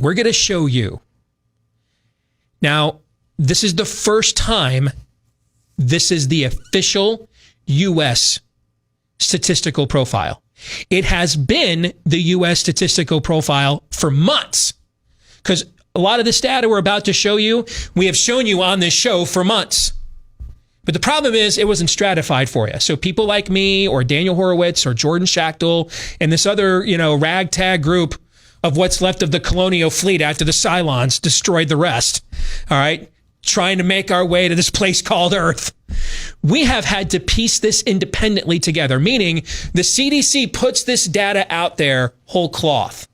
we're going to show you. Now, this is the first time this is the official U.S. statistical profile. It has been the U.S. statistical profile for months, because a lot of this data we're about to show you, we have shown you on this show for months. But the problem is it wasn't stratified for you. So people like me or Daniel Horowitz or Jordan Schachtel and this other, ragtag group of what's left of the colonial fleet after the Cylons destroyed the rest, all right, trying to make our way to this place called Earth. We have had to piece this independently together, meaning the CDC puts this data out there whole cloth.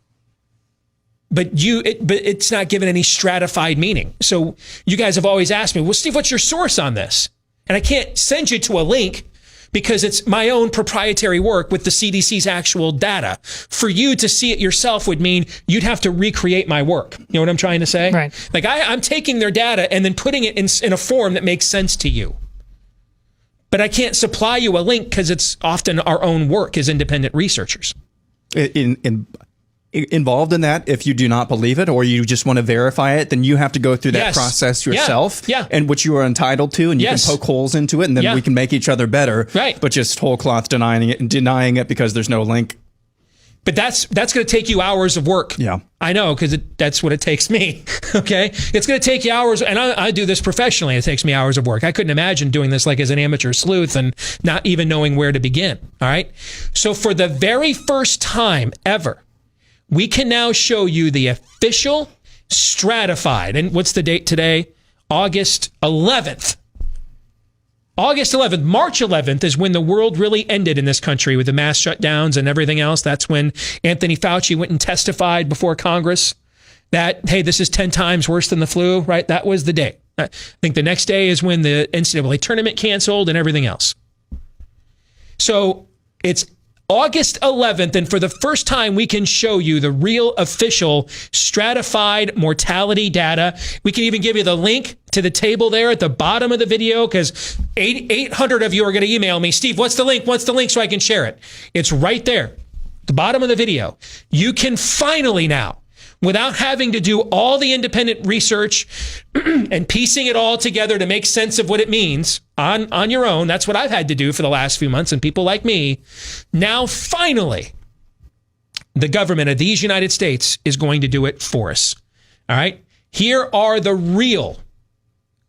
But it's not given any stratified meaning. So you guys have always asked me, well, Steve, what's your source on this? And I can't send you to a link because it's my own proprietary work with the CDC's actual data. For you to see it yourself would mean you'd have to recreate my work. You know what I'm trying to say? Right. Like I'm taking their data and then putting it in a form that makes sense to you. But I can't supply you a link because it's often our own work as independent researchers. Involved in that, if you do not believe it or you just want to verify it, then you have to go through that process yourself, and which you are entitled to, and you can poke holes into it, and then we can make each other better. Right. But just whole cloth denying it because there's no link. But that's going to take you hours of work. Yeah. I know, because that's what it takes me. Okay? It's going to take you hours, and I do this professionally. It takes me hours of work. I couldn't imagine doing this like as an amateur sleuth and not even knowing where to begin. All right? So for the very first time ever, we can now show you the official stratified. And what's the date today? August 11th. August 11th, March 11th is when the world really ended in this country with the mass shutdowns and everything else. That's when Anthony Fauci went and testified before Congress that, hey, this is 10 times worse than the flu, right? That was the day. I think the next day is when the NCAA tournament canceled and everything else. So it's August 11th, and for the first time, we can show you the real official stratified mortality data. We can even give you the link to the table there at the bottom of the video, because 800 of you are going to email me, Steve, what's the link? What's the link so I can share it? It's right there, at the bottom of the video. You can finally now, without having to do all the independent research and piecing it all together to make sense of what it means on your own. That's what I've had to do for the last few months, and people like me. Now, finally, the government of these United States is going to do it for us. All right? Here are the real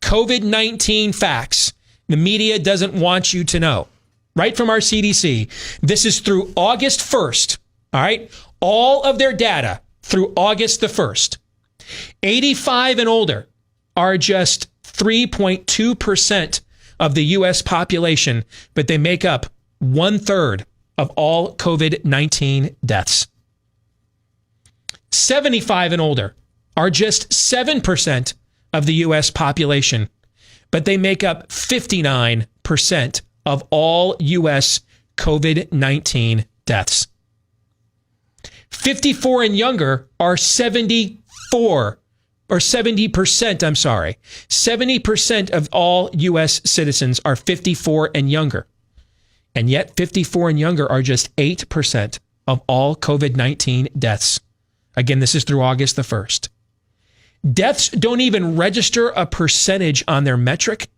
COVID-19 facts the media doesn't want you to know. Right from our CDC. This is through August 1st. All right? All of their data through August the 1st. 85 and older are just 3.2% of the U.S. population, but they make up 1/3 of all COVID-19 deaths. 75 and older are just 7% of the U.S. population, but they make up 59% of all U.S. COVID-19 deaths. 54 and younger are 70% of all U.S. citizens are 54 and younger. And yet 54 and younger are just 8% of all COVID-19 deaths. Again, this is through August the 1st. Deaths don't even register a percentage on their metric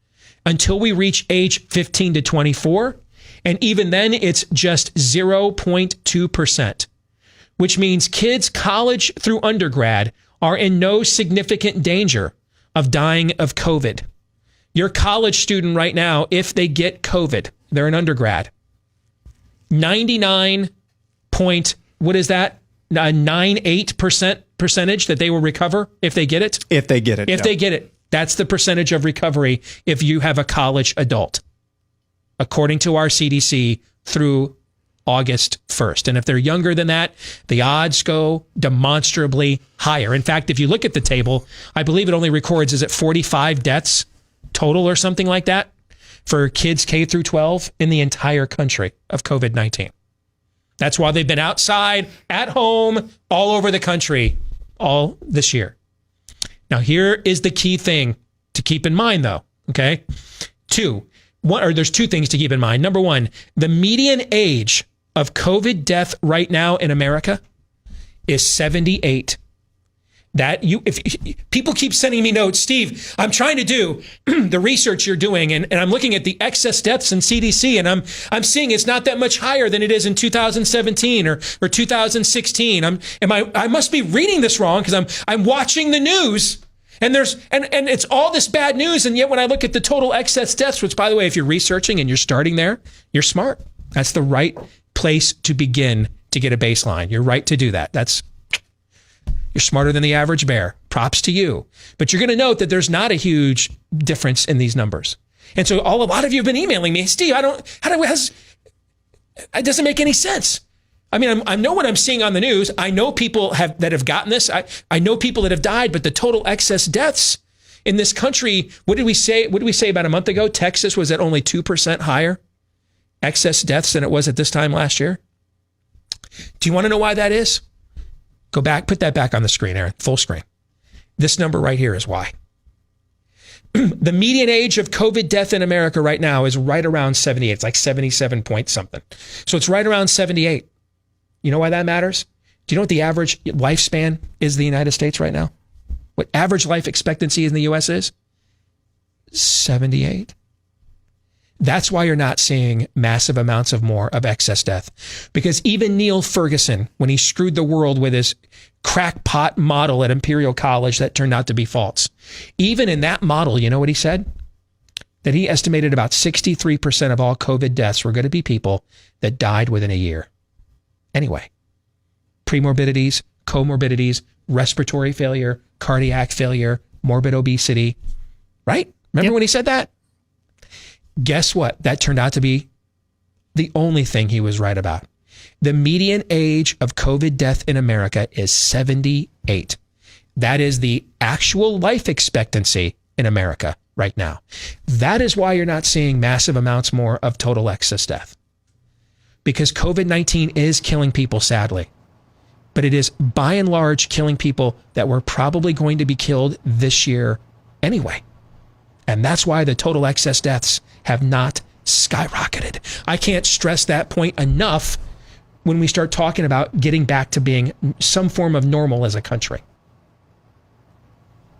until we reach age 15 to 24. And even then, it's just 0.2%. Which means kids college through undergrad are in no significant danger of dying of COVID. Your college student right now, if they get COVID, they're an undergrad. 98% percentage that they will recover if they get it? If they get it. If they get it. That's the percentage of recovery if you have a college adult, according to our CDC through August 1st. And if they're younger than that, the odds go demonstrably higher. In fact, if you look at the table, I believe it only records, is it 45 deaths total or something like that for kids K through 12 in the entire country of COVID-19. That's why they've been outside, at home, all over the country all this year. Now, here is the key thing to keep in mind, though, okay? There's two things to keep in mind. Number one, the median age of COVID death right now in America is 78. if people keep sending me notes, Steve, I'm trying to do the research you're doing, and I'm looking at the excess deaths in CDC, and I'm seeing it's not that much higher than it is in 2017 or 2016. I must be reading this wrong because I'm watching the news, and it's all this bad news, and yet when I look at the total excess deaths, which, by the way, if you're researching and you're starting there, you're smart. That's the right place to begin to get a baseline. You're right to do that. You're smarter than the average bear. Props to you. But you're going to note that there's not a huge difference in these numbers. And so a lot of you have been emailing me, Steve, it doesn't make any sense. I mean, I know what I'm seeing on the news. I know people that have gotten this. I know people that have died, but the total excess deaths in this country, what did we say about a month ago? Texas was at only 2% higher excess deaths than it was at this time last year. Do you want to know why that is? Go back, put that back on the screen, Aaron, full screen. This number right here is why. The median age of COVID death in America right now is right around 78. It's like 77 point something. So it's right around 78. You know why that matters? Do you know what the average lifespan is in the United States right now? What average life expectancy in the U.S. is? 78. That's why you're not seeing massive amounts of more of excess death. Because even Neil Ferguson, when he screwed the world with his crackpot model at Imperial College that turned out to be false, even in that model, you know what he said? That he estimated about 63% of all COVID deaths were going to be people that died within a year. Anyway, premorbidities, comorbidities, respiratory failure, cardiac failure, morbid obesity, right? Remember when he said that? Guess what? That turned out to be the only thing he was right about. The median age of COVID death in America is 78. That is the actual life expectancy in America right now. That is why you're not seeing massive amounts more of total excess death. Because COVID-19 is killing people, sadly. But it is, by and large, killing people that were probably going to be killed this year anyway. And that's why the total excess deaths have not skyrocketed. I can't stress that point enough when we start talking about getting back to being some form of normal as a country.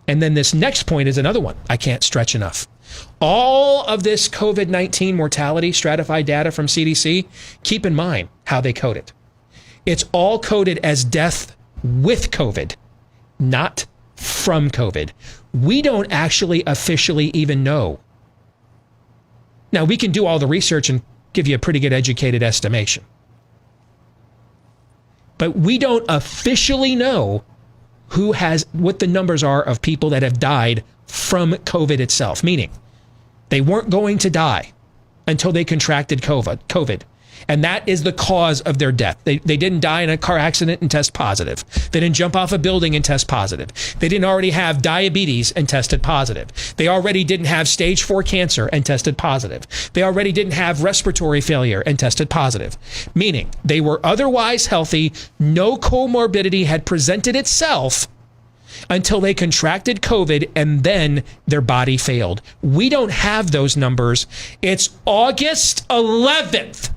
And then this next point is another one I can't stretch enough. All of this COVID-19 mortality stratified data from CDC, keep in mind how they code it. It's all coded as death with COVID, not from COVID. We don't actually officially even know. Now, we can do all the research and give you a pretty good educated estimation. But we don't officially know what the numbers are of people that have died from COVID itself, meaning they weren't going to die until they contracted COVID. And that is the cause of their death. They didn't die in a car accident and test positive. They didn't jump off a building and test positive. They didn't already have diabetes and tested positive. They already didn't have stage 4 cancer and tested positive. They already didn't have respiratory failure and tested positive. Meaning they were otherwise healthy, no comorbidity had presented itself until they contracted COVID and then their body failed. We don't have those numbers. It's August 11th.